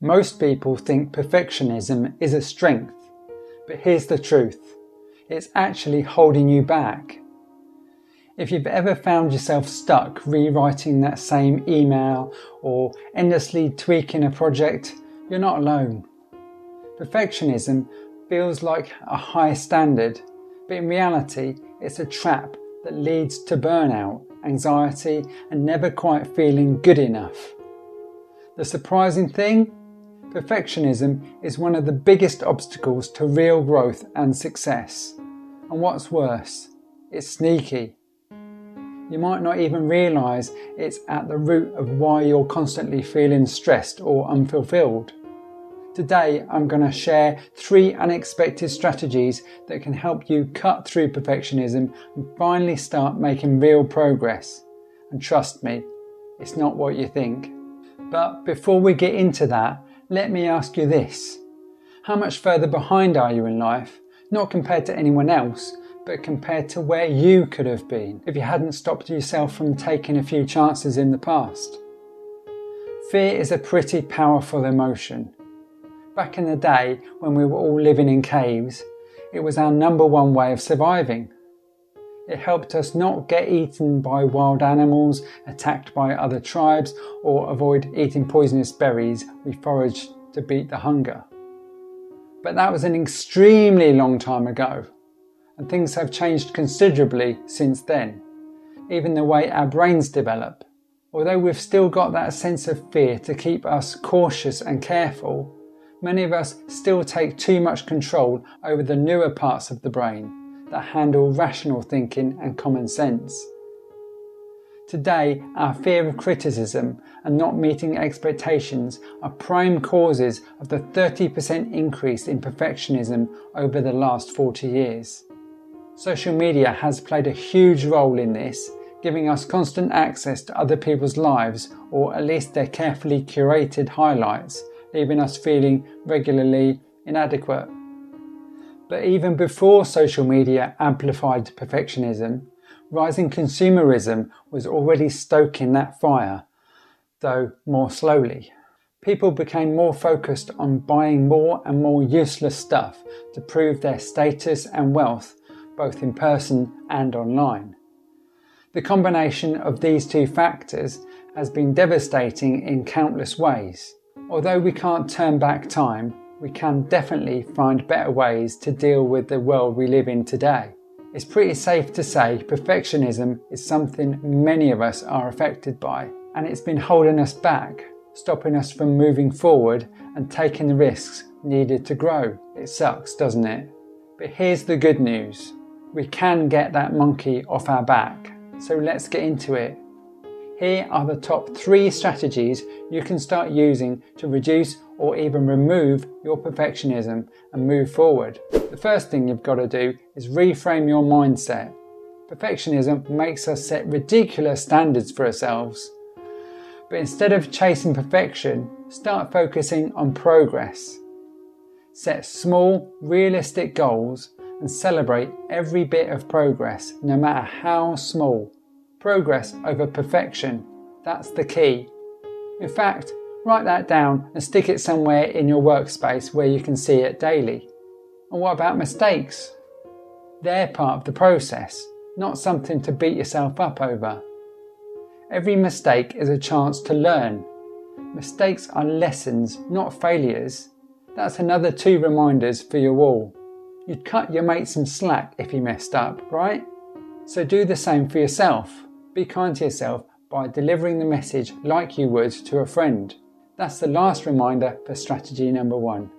Most people think perfectionism is a strength, but here's the truth. It's actually holding you back. If you've ever found yourself stuck rewriting that same email or endlessly tweaking a project, you're not alone. Perfectionism feels like a high standard, but in reality, it's a trap that leads to burnout, anxiety, and never quite feeling good enough. The surprising thing? Perfectionism is one of the biggest obstacles to real growth and success. And what's worse, it's sneaky. You might not even realise it's at the root of why you're constantly feeling stressed or unfulfilled. Today, I'm going to share 3 unexpected strategies that can help you cut through perfectionism and finally start making real progress. And trust me, it's not what you think. But before we get into that, let me ask you this. How much further behind are you in life? Not compared to anyone else, but compared to where you could have been if you hadn't stopped yourself from taking a few chances in the past. Fear is a pretty powerful emotion. Back in the day when we were all living in caves, it was our number one way of surviving. It helped us not get eaten by wild animals, attacked by other tribes, or avoid eating poisonous berries we foraged to beat the hunger. But that was an extremely long time ago, and things have changed considerably since then, even the way our brains develop. Although we've still got that sense of fear to keep us cautious and careful, many of us still take too much control over the newer parts of the brain that handle rational thinking and common sense. Today, our fear of criticism and not meeting expectations are prime causes of the 30% increase in perfectionism over the last 40 years. Social media has played a huge role in this, giving us constant access to other people's lives, or at least their carefully curated highlights, leaving us feeling regularly inadequate. But even before social media amplified perfectionism, rising consumerism was already stoking that fire, though more slowly. People became more focused on buying more and more useless stuff to prove their status and wealth, both in person and online. The combination of these 2 factors has been devastating in countless ways. Although we can't turn back time, we can definitely find better ways to deal with the world we live in today. It's pretty safe to say perfectionism is something many of us are affected by, and it's been holding us back, stopping us from moving forward and taking the risks needed to grow. It sucks, doesn't it? But here's the good news. We can get that monkey off our back, so let's get into it. Here are the top 3 strategies you can start using to reduce or even remove your perfectionism and move forward. The first thing you've got to do is reframe your mindset. Perfectionism makes us set ridiculous standards for ourselves. But instead of chasing perfection, start focusing on progress. Set small, realistic goals and celebrate every bit of progress, no matter how small. Progress over perfection, that's the key. In fact, write that down and stick it somewhere in your workspace where you can see it daily. And what about mistakes? They're part of the process, not something to beat yourself up over. Every mistake is a chance to learn. Mistakes are lessons, not failures. That's another 2 reminders for your wall. You'd cut your mate some slack if he messed up, right? So do the same for yourself. Be kind to yourself by delivering the message like you would to a friend. That's the last reminder for strategy number 1.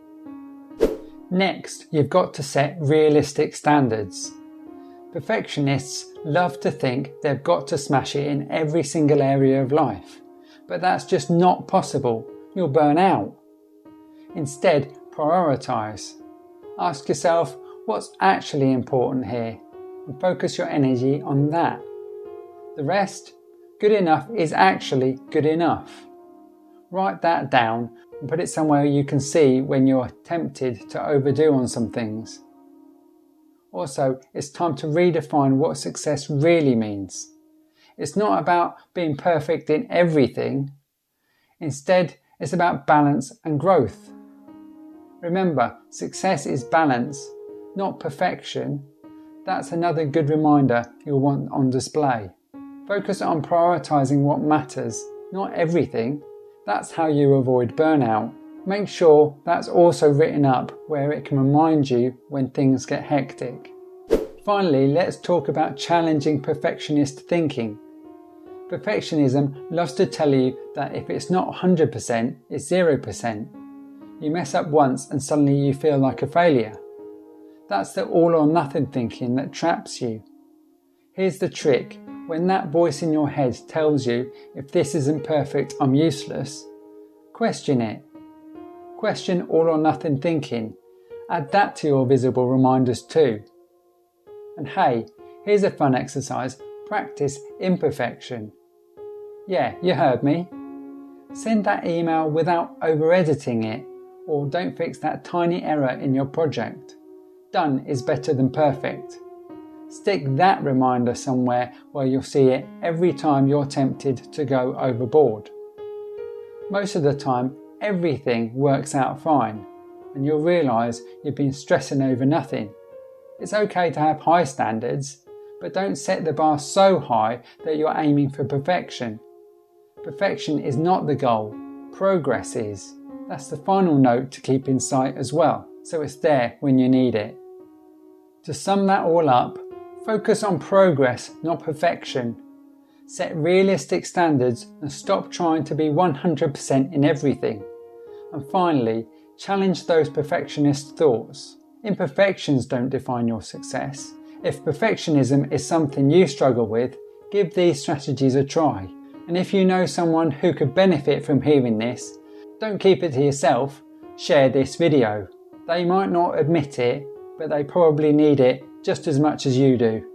Next, you've got to set realistic standards. Perfectionists love to think they've got to smash it in every single area of life, but that's just not possible. You'll burn out. Instead, prioritise. Ask yourself what's actually important here and focus your energy on that. The rest, good enough is actually good enough. Write that down and put it somewhere you can see when you're tempted to overdo on some things. Also, it's time to redefine what success really means. It's not about being perfect in everything. Instead, It's about balance and growth. Remember, success is balance, not perfection. That's another good reminder you'll want on display. Focus on prioritising what matters, not everything. That's how you avoid burnout. Make sure that's also written up where it can remind you when things get hectic. Finally, let's talk about challenging perfectionist thinking. Perfectionism loves to tell you that if it's not 100%, it's 0%. You mess up once and suddenly you feel like a failure. That's the all or nothing thinking that traps you. Here's the trick: when that voice in your head tells you, if this isn't perfect, I'm useless, question it. Question all or nothing thinking. Add that to your visible reminders too. And hey, here's a fun exercise: practice imperfection. Yeah, you heard me. Send that email without over-editing it, or don't fix that tiny error in your project. Done is better than perfect. Stick that reminder somewhere where you'll see it every time you're tempted to go overboard. Most of the time, everything works out fine, and you'll realise you've been stressing over nothing. It's okay to have high standards, but don't set the bar so high that you're aiming for perfection. Perfection is not the goal, progress is. That's the final note to keep in sight as well, so it's there when you need it. To sum that all up, focus on progress, not perfection. Set realistic standards and stop trying to be 100% in everything. And finally, challenge those perfectionist thoughts. Imperfections don't define your success. If perfectionism is something you struggle with, give these strategies a try. And if you know someone who could benefit from hearing this, don't keep it to yourself, share this video. They might not admit it, but they probably need it just as much as you do.